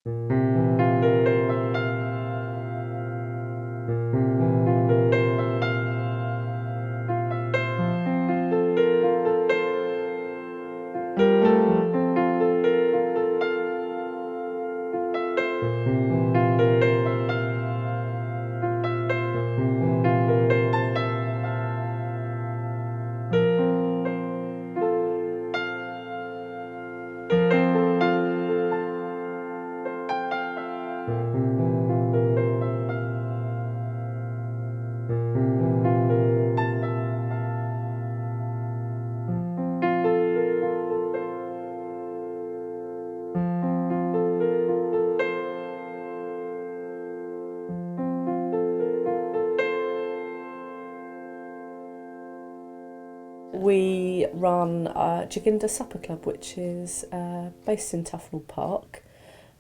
We run Jaginda Supper Club, which is based in Tufnell Park,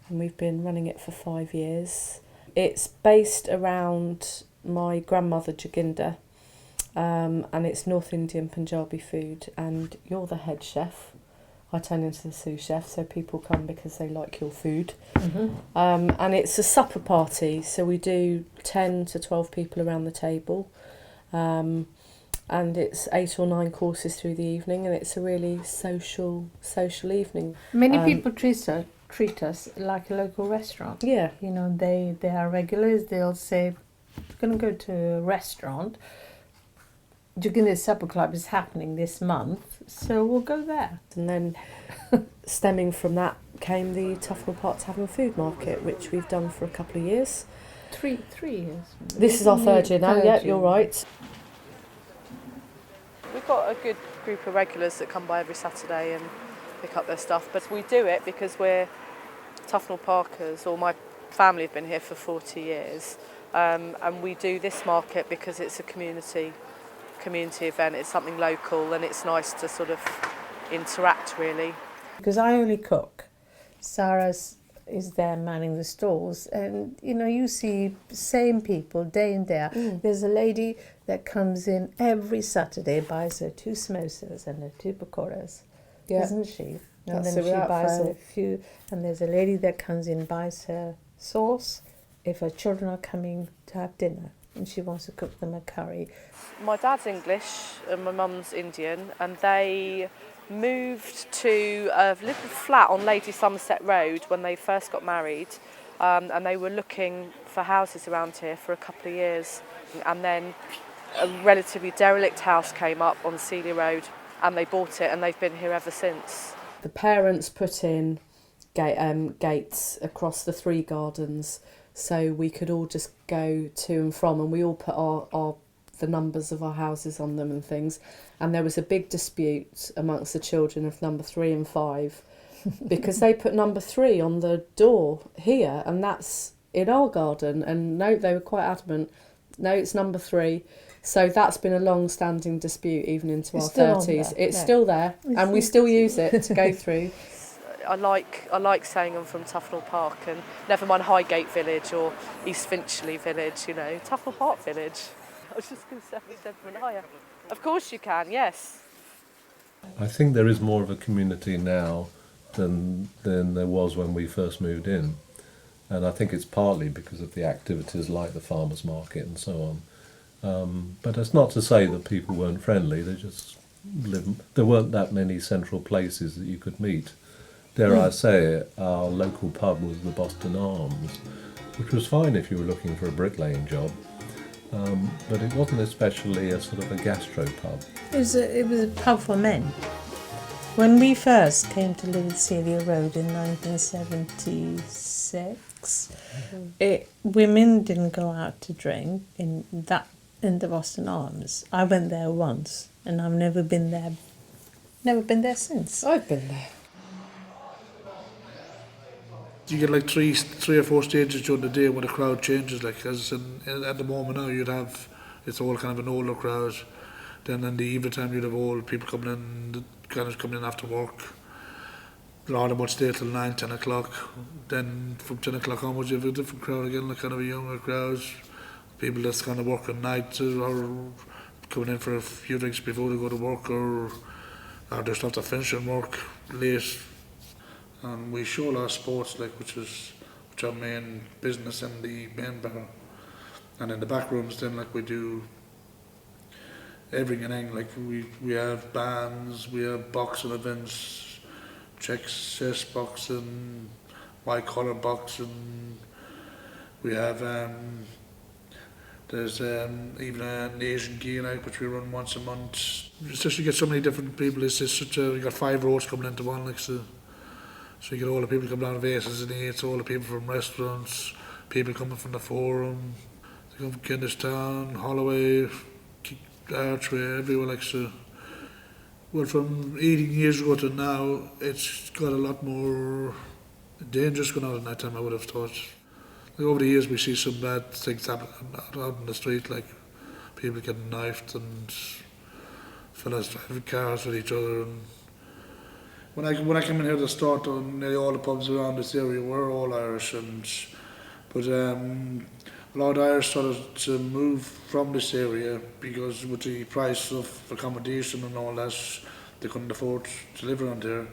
and we've been running it for 5 years. It's based around my grandmother Jaginda, and it's North Indian Punjabi food, and you're the head chef. I turn into the sous chef, so people come because they like your food. Mm-hmm. And it's a supper party, so we do 10 to 12 people around the table. And it's 8 or 9 courses through the evening, and it's a really social evening. Many people treat us like a local restaurant. Yeah. You know, they are regulars. They'll say, we're going to go to a restaurant. Jaginda Supper Club is happening this month, so we'll go there. And then stemming from that came the Tufnell Park Tavern Food Market, which we've done for a couple of years. Three years. This is our third year now, yeah, you're right. We've got a good group of regulars that come by every Saturday and pick up their stuff, but we do it because we're Tufnell Parkers, or my family have been here for 40 years, and we do this market because it's a community event, it's something local, and it's nice to sort of interact really. Because I only cook. Sarah is there manning the stalls, and you know, you see same people day in day out. There's a lady that comes in every Saturday, buys her 2 samosas and her 2 pakoras, isn't she? And then she buys a few, and there's a lady that comes in, buys her sauce if her children are coming to have dinner and she wants to cook them a curry. My dad's English and my mum's Indian, and they moved to a little flat on Lady Somerset Road when they first got married, and they were looking for houses around here for a couple of years, and then a relatively derelict house came up on Celia Road and they bought it, and they've been here ever since. The parents put in gates across the 3 gardens so we could all just go to and from, and we all put the numbers of our houses on them and things, and there was a big dispute amongst the children of number 3 and 5 because they put number 3 on the door here, and that's in our garden, and no, they were quite adamant, no, it's number 3. So that's been a long-standing dispute even into our 30s. It's still there, and we still use it to go through. I like saying I'm from Tufnell Park, and never mind Highgate Village or East Finchley Village, you know, Tufnell Park Village. I was just going to say Devon higher. Of course you can, yes. I think there is more of a community now than there was when we first moved in. And I think it's partly because of the activities like the farmers market and so on. But that's not to say that people weren't friendly. There weren't that many central places that you could meet. Dare I say it, our local pub was the Boston Arms, which was fine if you were looking for a bricklaying job. But it wasn't especially a sort of a gastro pub. It was a pub for men. When we first came to live at Celia Road in 1976, women didn't go out to drink in the Boston Arms. I went there once, and I've never been there since. I've been there. You get like three or four stages during the day when the crowd changes. Like as at the moment now, it's all kind of an older crowd. Then in the evening time, you'd have old people coming in after work. A lot of them would stay till 9, 10 o'clock. Then from 10 o'clock onwards, you have a different crowd again, like kind of a younger crowd. People that's kind of working nights or coming in for a few drinks before they go to work, or they still have to finish their work late. And we show a lot of sports, like, which is to our main business in the main bar. And in the back rooms then like we do everything, like we have bands, we have boxing events, chess boxing, white collar boxing, we have there's even an Asian game night which we run once a month. It's just you get so many different people, it's just such a, you got 5 roads coming into one, like so you get all the people coming down of Aces and Eights, all the people from restaurants, people coming from the Forum, they come from Kendistown, Holloway, Archway, everywhere, like so. Well, from 18 years ago to now, it's got a lot more dangerous going on in that time, I would have thought. Like over the years, we see some bad things happen out in the street, like people getting knifed and fellas driving cars with each other. And when I came in here to start, nearly all the pubs around this area were all Irish, but a lot of Irish started to move from this area because with the price of accommodation and all that, they couldn't afford to live around here.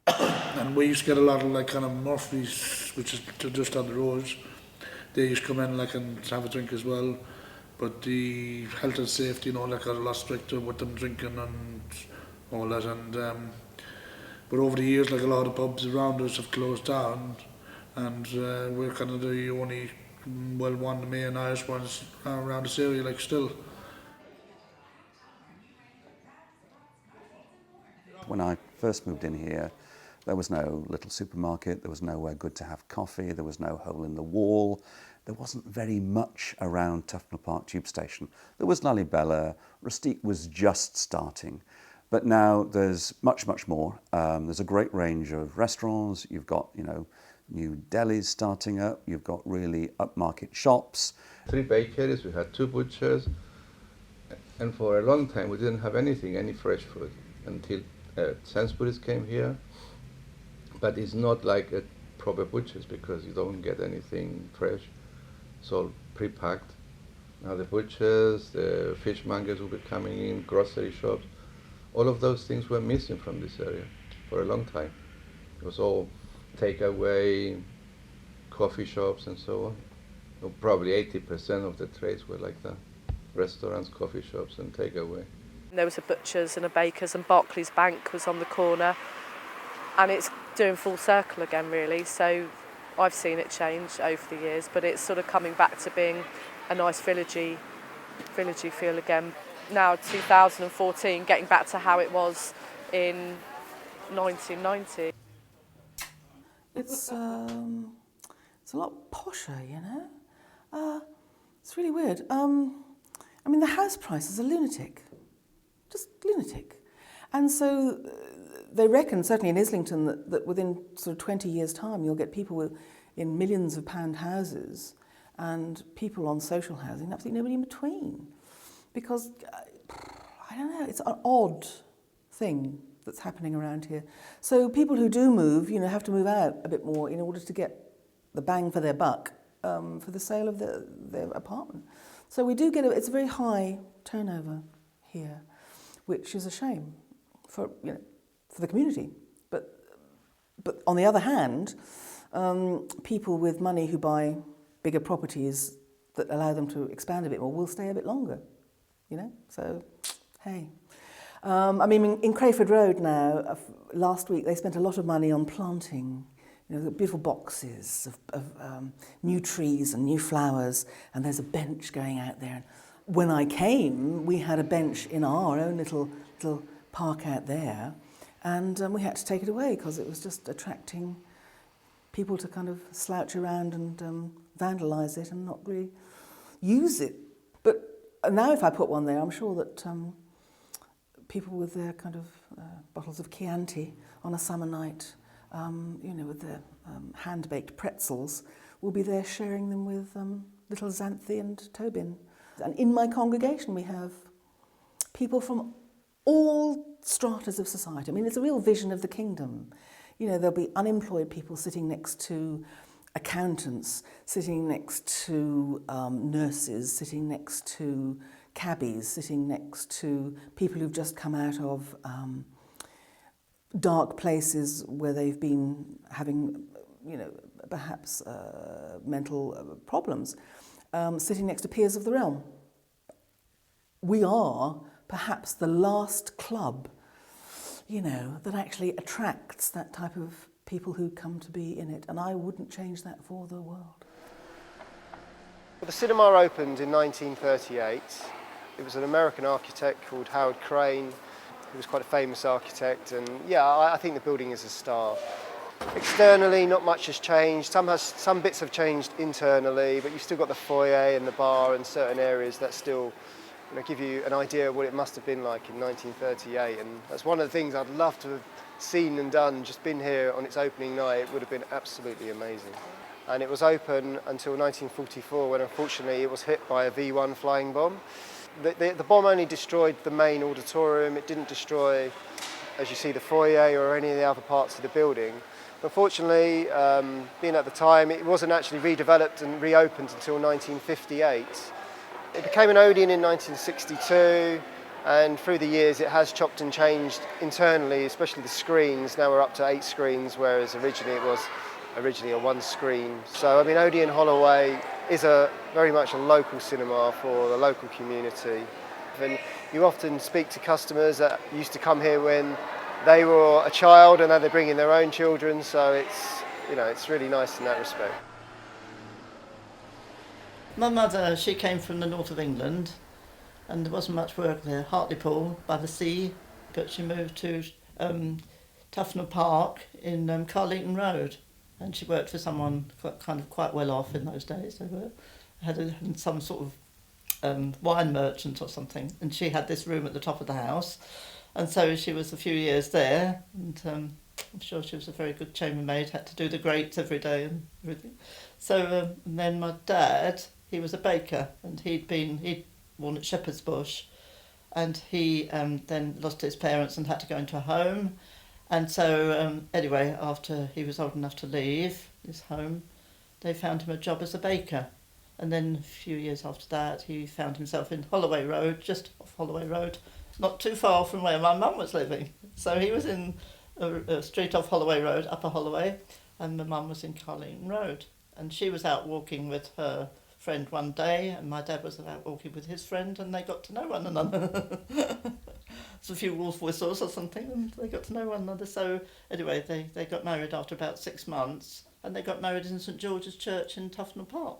And we used to get a lot of like kind of Murphys, which is just on the roads. They used to come in like and have a drink as well. But the health and safety and all that got a lot stricter with them drinking and all that. And but over the years, like a lot of pubs around us have closed down, and we're kind of the only, well, one of the main Irish ones around this area, like still. When I first moved in here, there was no little supermarket, there was nowhere good to have coffee, there was no hole in the wall, there wasn't very much around Tufnell Park tube station. There was Lallybella, Rustique was just starting, but now there's much, much more. There's a great range of restaurants, you've got, you know, new delis starting up, you've got really upmarket shops. 3 bakeries, we had 2 butchers, and for a long time we didn't have anything, any fresh food, until Sainsbury's came here. But it's not like a proper butcher's because you don't get anything fresh. It's all pre-packed. Now the butchers, the fishmongers will be coming in, grocery shops. All of those things were missing from this area for a long time. It was all takeaway, coffee shops and so on. Well, probably 80% of the trades were like that. Restaurants, coffee shops and takeaway. There was a butcher's and a baker's, and Barclays Bank was on the corner, and it's doing full circle again really. So I've seen it change over the years, but it's sort of coming back to being a nice villagey feel again. Now 2014, getting back to how it was in 1990. It's a lot posher, you know. It's really weird. I mean, the house prices are lunatic, just lunatic, and so they reckon, certainly in Islington, that within sort of 20 years' time, you'll get people in millions of pound houses and people on social housing, absolutely nobody in between, because I don't know, it's an odd thing that's happening around here. So people who do move, you know, have to move out a bit more in order to get the bang for their buck for the sale of their apartment. So we do get it's a very high turnover here, which is a shame for, you know, for the community. But on the other hand, people with money who buy bigger properties that allow them to expand a bit more will stay a bit longer, you know. So hey. I mean, in Crayford Road now, last week they spent a lot of money on planting, you know, beautiful boxes of new trees and new flowers, and there's a bench going out there. When I came, we had a bench in our own little park out there, and we had to take it away because it was just attracting people to kind of slouch around and vandalise it and not really use it. But now if I put one there, I'm sure that people with their kind of bottles of Chianti on a summer night, you know, with their hand-baked pretzels, will be there sharing them with little Xanthi and Tobin. And in my congregation we have people from all stratas of society. I mean, it's a real vision of the kingdom. You know, there'll be unemployed people sitting next to accountants, sitting next to nurses, sitting next to cabbies, sitting next to people who've just come out of dark places where they've been having, you know, perhaps mental problems, sitting next to peers of the realm. We are perhaps the last club, you know, that actually attracts that type of people who come to be in it, and I wouldn't change that for the world. Well, the cinema opened in 1938. It was an American architect called Howard Crane, who was quite a famous architect, and yeah, I think the building is a star. Externally, not much has changed. Some bits have changed internally, but you've still got the foyer and the bar and certain areas that still, you know, give you an idea of what it must have been like in 1938. And that's one of the things I'd love to have seen and done, just been here on its opening night. It would have been absolutely amazing. And it was open until 1944, when unfortunately it was hit by a V1 flying bomb. The bomb only destroyed the main auditorium. It didn't destroy, as you see, the foyer or any of the other parts of the building. Unfortunately, being at the time, it wasn't actually redeveloped and reopened until 1958. It became an Odeon in 1962, and through the years it has chopped and changed internally, especially the screens. Now we're up to 8 screens, whereas originally it was a 1 screen. So I mean, Odeon Holloway is very much a local cinema for the local community. And you often speak to customers that used to come here when they were a child, and now they're bringing their own children. So it's really nice in that respect. My mother, she came from the north of England, and there wasn't much work there. Hartlepool by the sea, but she moved to Tufnell Park in Carleton Road, and she worked for someone quite well off in those days. They had some sort of wine merchant or something, and she had this room at the top of the house, and so she was a few years there, and I'm sure she was a very good chambermaid. Had to do the grates every day and everything. So and then my dad, he was a baker, and he'd born at Shepherd's Bush, and he then lost his parents and had to go into a home. And so anyway, after he was old enough to leave his home, they found him a job as a baker. And then a few years after that, he found himself in Holloway Road, just off Holloway Road, not too far from where my mum was living. So he was in a street off Holloway Road, Upper Holloway, and my mum was in Carleton Road. And she was out walking with her friend one day, and my dad was out walking with his friend, and they got to know one another. It's a few wolf whistles or something, and they got to know one another. So anyway, they got married after about 6 months, and they got married in St George's Church in Tufnell Park.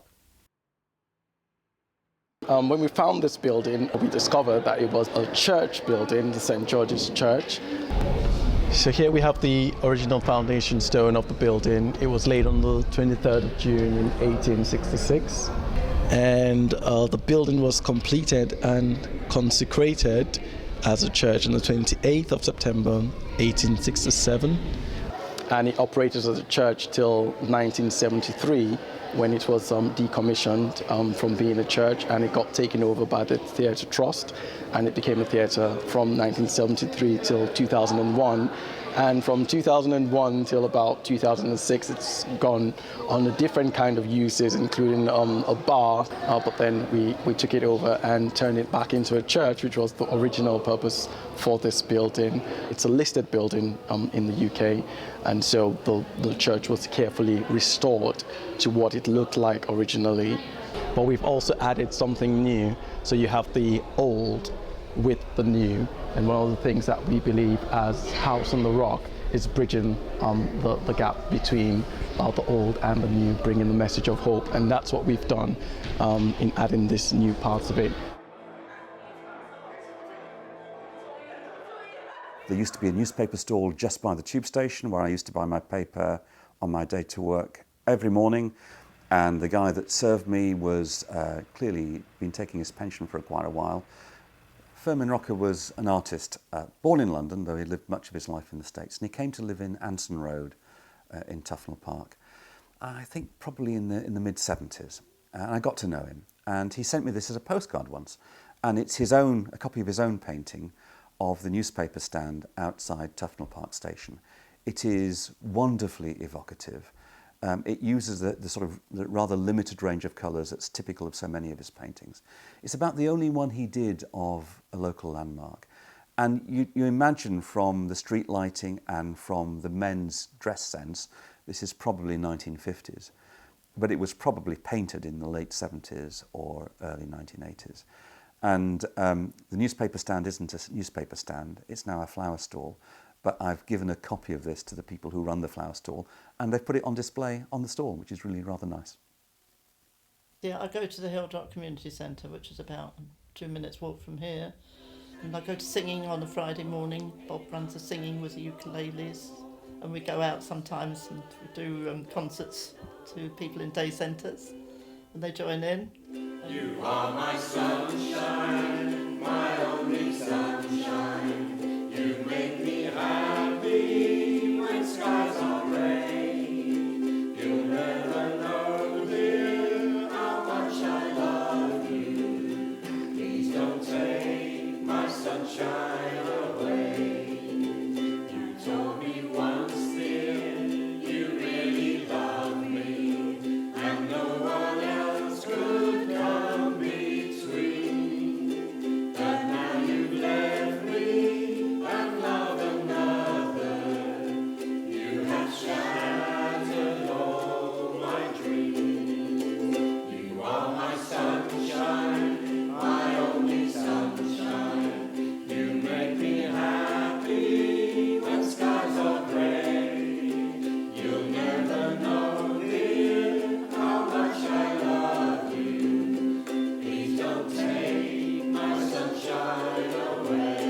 When we found this building, we discovered that it was a church building, the St George's Church. So here we have the original foundation stone of the building. It was laid on the 23rd of June in 1866. And the building was completed and consecrated as a church on the 28th of September 1867. And it operated as a church till 1973, when it was decommissioned from being a church, and it got taken over by the Theatre Trust, and it became a theatre from 1973 till 2001. And from 2001 till about 2006, it's gone on a different kind of uses, including a bar, but then we took it over and turned it back into a church, which was the original purpose for this building. It's a listed building in the UK, and so the church was carefully restored to what it looked like originally. But we've also added something new, so you have the old with the new, and one of the things that we believe as House on the Rock is bridging the gap between the old and the new, bringing the message of hope, and that's what we've done in adding this new parts of it. There used to be a newspaper stall just by the tube station where I used to buy my paper on my day to work every morning, and the guy that served me was clearly been taking his pension for quite a while. Firmin Rocker was an artist, born in London, though he lived much of his life in the States, and he came to live in Anson Road in Tufnell Park, I think probably in the mid-70s. And I got to know him, and he sent me this as a postcard once, and it's a copy of his own painting of the newspaper stand outside Tufnell Park station. It is wonderfully evocative. It uses the rather limited range of colours that's typical of so many of his paintings. It's about the only one he did of a local landmark. And you imagine from the street lighting and from the men's dress sense, This is probably 1950s, but it was probably painted in the late 70s or early 1980s. And the newspaper stand isn't a newspaper stand, it's now a flower stall. But I've given a copy of this to the people who run the flower stall, and they've put it on display on the stall, which is really rather nice. Yeah, I go to the Hilltop Community Centre, which is about 2 minutes walk from here. And I go to singing on a Friday morning. Bob runs the singing with the ukuleles. And we go out sometimes and we do concerts to people in day centres. And they join in. You are my sunshine, my only sunshine. You make me happy when skies are grey. You'll never know, dear, how much I love you. Please don't take my sunshine away. You told me once, dear, you really love me, and no one else could come between. But now you've left me and love another. You have shattered all my dreams. You are my sunshine, my only sunshine. You make me happy when skies are grey. You'll never know, dear, how much I love you. Please don't take my sunshine away.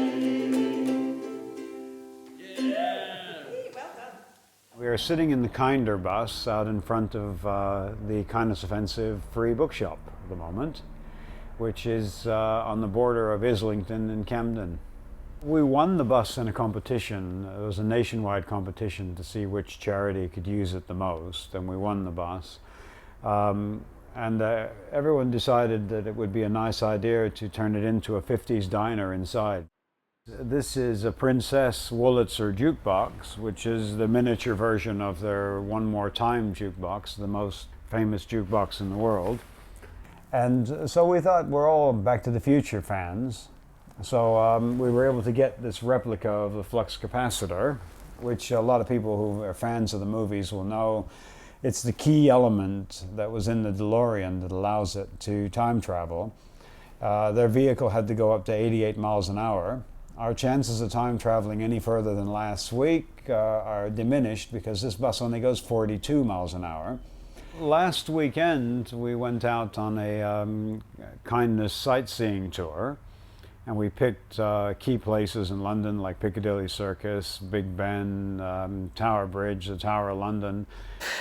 We are sitting in the Kinder bus out in front of the Kindness Offensive Free Bookshop at the moment, which is on the border of Islington and Camden. We won the bus in a competition. It was a nationwide competition to see which charity could use it the most, and we won the bus. Everyone decided that it would be a nice idea to turn it into a 50s diner inside. This is a Princess Wurlitzer jukebox, which is the miniature version of their One More Time jukebox, the most famous jukebox in the world. And so we thought, we're all Back to the Future fans. So we were able to get this replica of the flux capacitor, which a lot of people who are fans of the movies will know. It's the key element that was in the DeLorean that allows it to time travel. Their vehicle had to go up to 88 miles an hour. Our chances of time traveling any further than last week are diminished because this bus only goes 42 miles an hour. Last weekend we went out on a kindness sightseeing tour, and we picked key places in London like Piccadilly Circus, Big Ben, Tower Bridge, the Tower of London.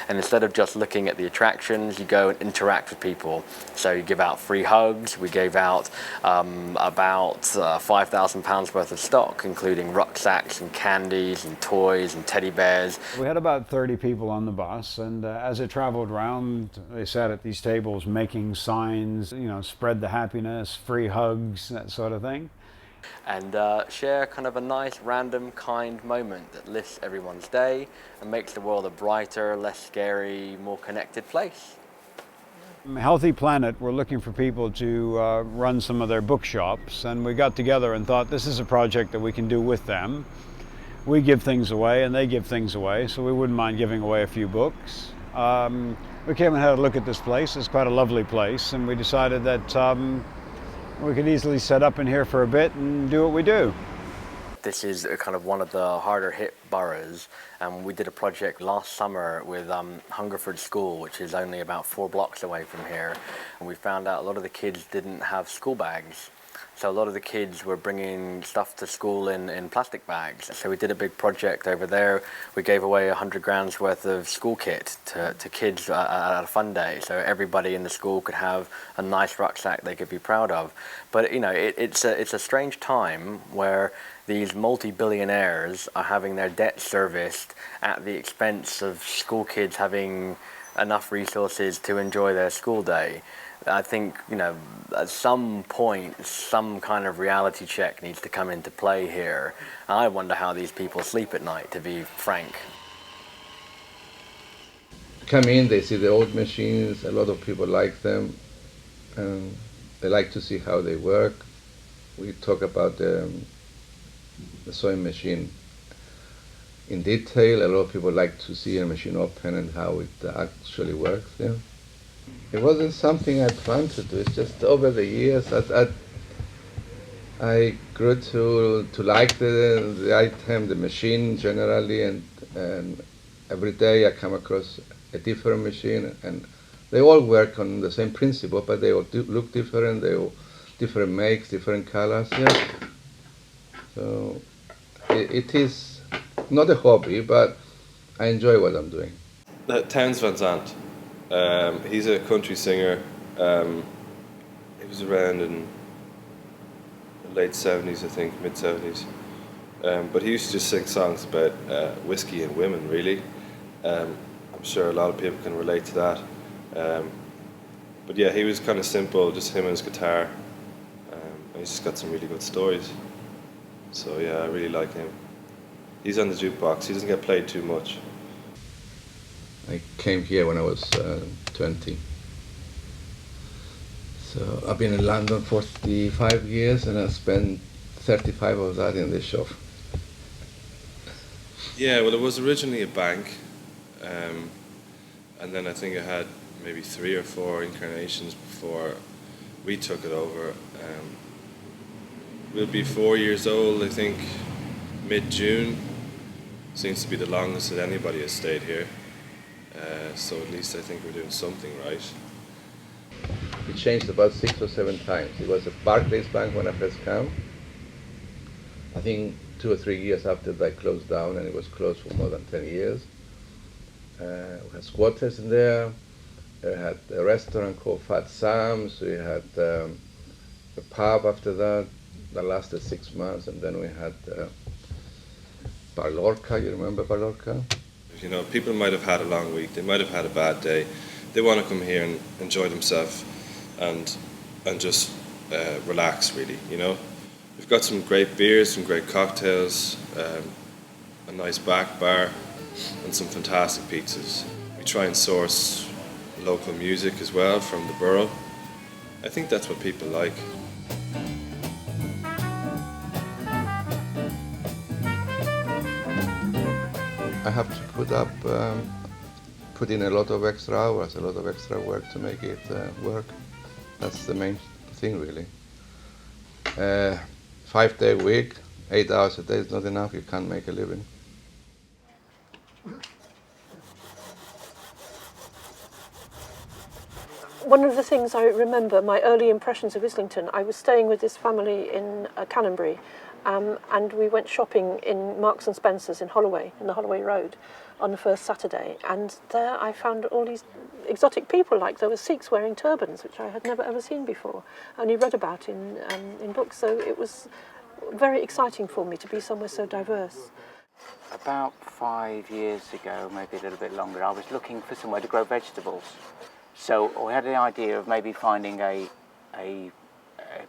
And instead of just looking at the attractions, you go and interact with people. So you give out free hugs. We gave out about £5,000 worth of stock, including rucksacks and candies and toys and teddy bears. We had about 30 people on the bus, and as it traveled around, they sat at these tables making signs, you know, spread the happiness, free hugs, that sort of thing. And share kind of a nice, random, kind moment that lifts everyone's day and makes the world a brighter, less scary, more connected place. Healthy Planet, we're looking for people to run some of their bookshops, and we got together and thought this is a project that we can do with them. We give things away and they give things away, so we wouldn't mind giving away a few books. We came and had a look at this place. It's quite a lovely place, and we decided that we could easily set up in here for a bit and do what we do. This is kind of one of the harder hit boroughs, and we did a project last summer with Hungerford School, which is only about 4 blocks away from here, and we found out a lot of the kids didn't have school bags. So a lot of the kids were bringing stuff to school in plastic bags. So we did a big project over there. We gave away 100 grand's worth of school kit to kids at a fun day. So everybody in the school could have a nice rucksack they could be proud of. But you know, it's a strange time where these multi-billionaires are having their debt serviced at the expense of school kids having enough resources to enjoy their school day. I think, you know, at some point, some kind of reality check needs to come into play here. I wonder how these people sleep at night, to be frank. Come in, they see the old machines, a lot of people like them, and they like to see how they work. We talk about the sewing machine. in detail. A lot of people like to see a machine open and how it actually works. Yeah. It wasn't something I planned to do. It's just over the years I grew to like the item, the machine generally, and every day I come across a different machine, and they all work on the same principle, but they all look different. They all different makes, different colors. Yeah. So it is not a hobby, but I enjoy what I'm doing. Towns Van Zandt. He's a country singer. He was around in the late 70s, I think, mid 70s. But he used to just sing songs about whiskey and women, really. I'm sure a lot of people can relate to that. But yeah, he was kind of simple, just him and his guitar. And he's just got some really good stories. So yeah, I really like him. He's on the jukebox. He doesn't get played too much. I came here when I was 20. So I've been in London for 45 years, and I spent 35 of that in this shop. Yeah, well, it was originally a bank, and then I think it had maybe 3 or 4 incarnations before we took it over. We'll be 4 years old, I think, mid-June. Seems to be the longest that anybody has stayed here. So at least I think we're doing something right. It changed about 6 or 7 times. It was a Barclays Bank when I first came. I think 2 or 3 years after they closed down, and it was closed for more than 10 years. We had squatters in there. We had a restaurant called Fat Sam's. We had a pub after that lasted 6 months, and then we had Bar Lorca. You remember Bar Lorca? You know, people might have had a long week, they might have had a bad day. They want to come here and enjoy themselves and just relax, really, you know. We've got some great beers, some great cocktails, a nice back bar, and some fantastic pizzas. We try and source local music as well from the borough. I think that's what people like. I have to put in a lot of extra hours, a lot of extra work to make it work. That's the main thing, really. 5-day week, 8 hours a day is not enough. You can't make a living. One of the things I remember, my early impressions of Islington, I was staying with this family in Canonbury, and we went shopping in Marks and Spencer's in Holloway, in the Holloway Road, on the first Saturday, and there I found all these exotic people, like there were Sikhs wearing turbans, which I had never ever seen before, only read about in books, so it was very exciting for me to be somewhere so diverse. About 5 years ago, maybe a little bit longer, I was looking for somewhere to grow vegetables. So we had the idea of maybe finding a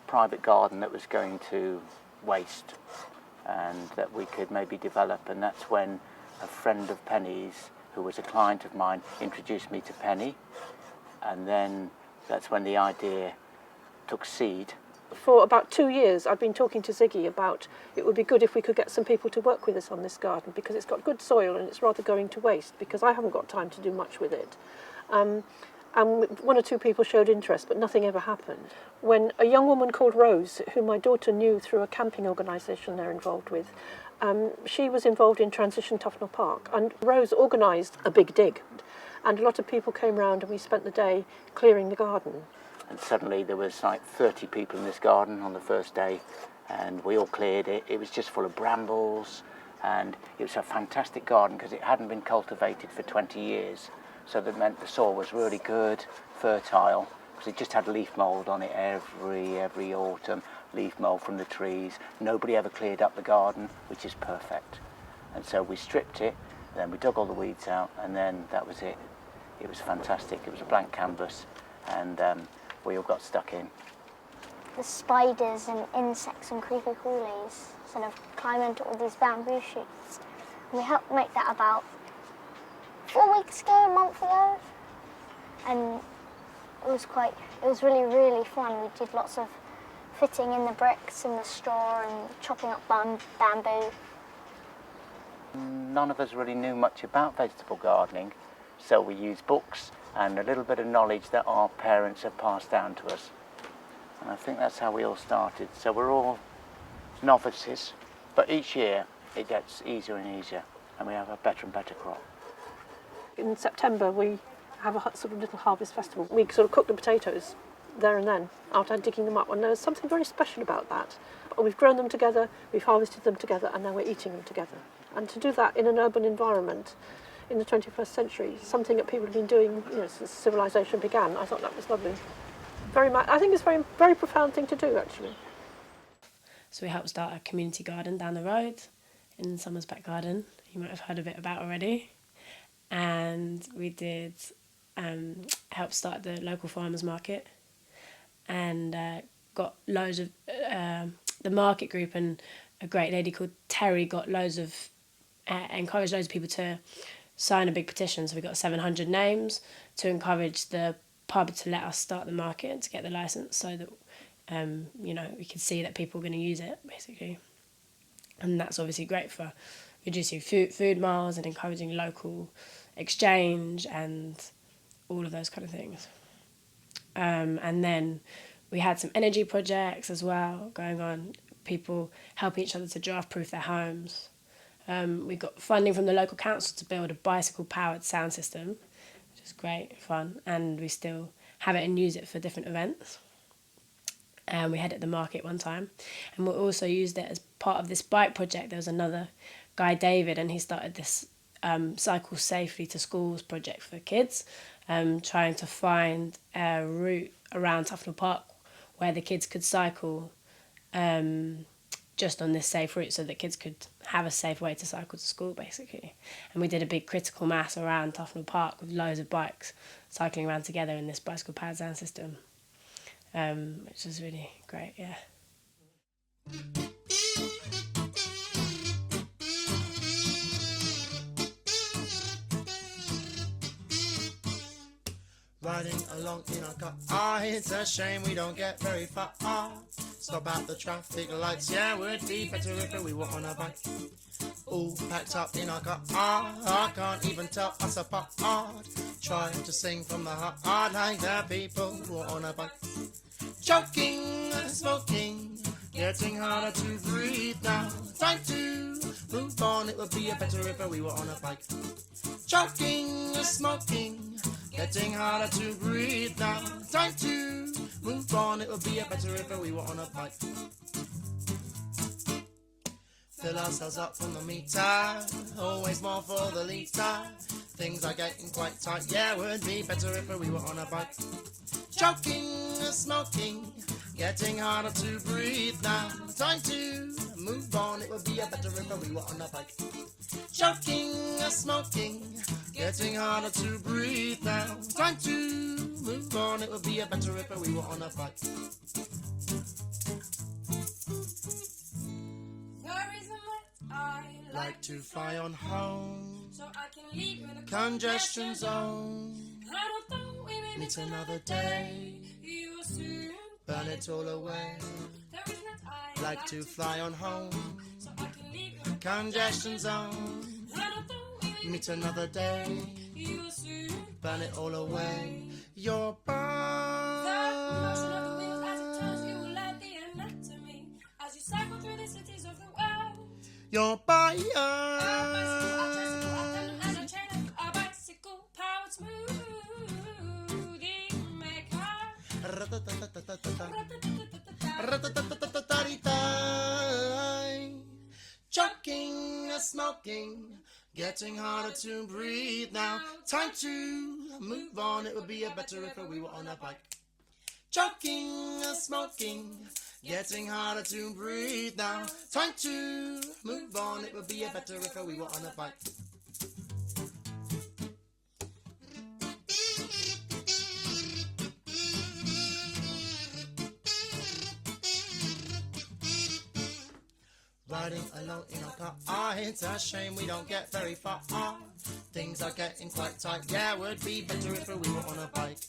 private garden that was going to waste and that we could maybe develop, and that's when a friend of Penny's, who was a client of mine, introduced me to Penny, and then that's when the idea took seed. For about 2 years I've been talking to Ziggy about it would be good if we could get some people to work with us on this garden, because it's got good soil and it's rather going to waste, because I haven't got time to do much with it. And 1 or 2 people showed interest, but nothing ever happened. When a young woman called Rose, who my daughter knew through a camping organisation they're involved with, she was involved in Transition Tufnell Park, and Rose organised a big dig, and a lot of people came round and we spent the day clearing the garden. And suddenly there was like 30 people in this garden on the first day, and we all cleared it. It was just full of brambles, and it was a fantastic garden because it hadn't been cultivated for 20 years. So that meant the soil was really good, fertile, because it just had leaf mould on it every autumn, leaf mould from the trees. Nobody ever cleared up the garden, which is perfect. And so we stripped it, then we dug all the weeds out, and then that was it. It was fantastic. It was a blank canvas, and we all got stuck in. The spiders and insects and creepy crawlies sort of climb into all these bamboo shoots. We helped make that about 4 weeks ago, a month ago, and it was really, really fun. We did lots of fitting in the bricks and the straw and chopping up bamboo. none of us really knew much about vegetable gardening, so we used books and a little bit of knowledge that our parents have passed down to us. And I think that's how we all started. So we're all novices, but each year it gets easier and easier, and we have a better and better crop. In September we have a sort of little harvest festival. We sort of cook the potatoes there and then after digging them up, and there's something very special about that. We've grown them together, we've harvested them together, and now we're eating them together. And to do that in an urban environment in the 21st century, something that people have been doing, you know, since civilization began, I thought that was lovely. I think it's a very, very profound thing to do, actually. So we helped start a community garden down the road in Summer's back garden. You might have heard a bit about already. And we did help start the local farmers market, and got loads of the market group, and a great lady called Terry got encouraged loads of people to sign a big petition. So we got 700 names to encourage the pub to let us start the market and to get the license, so that you know, we could see that people were going to use it, basically. And that's obviously great for reducing food miles and encouraging local exchange and all of those kind of things. And then we had some energy projects as well going on, people helping each other to draft-proof their homes. We got funding from the local council to build a bicycle-powered sound system, which is great fun, and we still have it and use it for different events. And we had it at the market one time, and we also used it as part of this bike project. There was another guy, David, and he started this Cycle Safely to Schools project for kids, trying to find a route around Tufnell Park where the kids could cycle just on this safe route, so that kids could have a safe way to cycle to school, basically. And we did a big critical mass around Tufnell Park with loads of bikes cycling around together in this bicycle powered sound system, which was really great, yeah. Riding along in our car, it's a shame we don't get very far. Stop at the traffic lights, yeah, would be better if we were on a bike. All packed up in our car, I can't even tell us apart. Trying to sing from the heart like the people who are on a bike. Choking, smoking, getting harder to breathe now. Time to move on, it would be better if we were on a bike. Choking, smoking, getting harder to breathe now. Time to move on, it would be better if we were on a bike. Fill ourselves up from the meter, always more for the litre. Things are getting quite tight, yeah, would be better if we were on a bike. Choking, smoking, getting harder to breathe now. Time to move on, it would be better if we were on a bike. Choking, smoking, getting harder to breathe now. Time to move on, it would be better if we were on a bike. I like to fly on home, so I can leave in a congestion zone. I don't know, we may meet another day. You will soon burn it all away. Like to fly on home, so I can leave in a congestion zone. I don't know, we may meet another day. You will soon burn it all away. Your body, the motion of the wheels as it turns, you will let the anatomy as you cycle through the cities of the world. Your body, as a train of a bicycle powered smoothie maker. Choking, smoking, getting harder to breathe now. Time to move on, it would be better if we were on a bike. Choking, smoking, getting harder to breathe now. Time to move on, it would be better if we were on a bike. Riding along in our car, it's a shame we don't get very far. Things are getting quite tight, yeah, would be better if we were on a bike.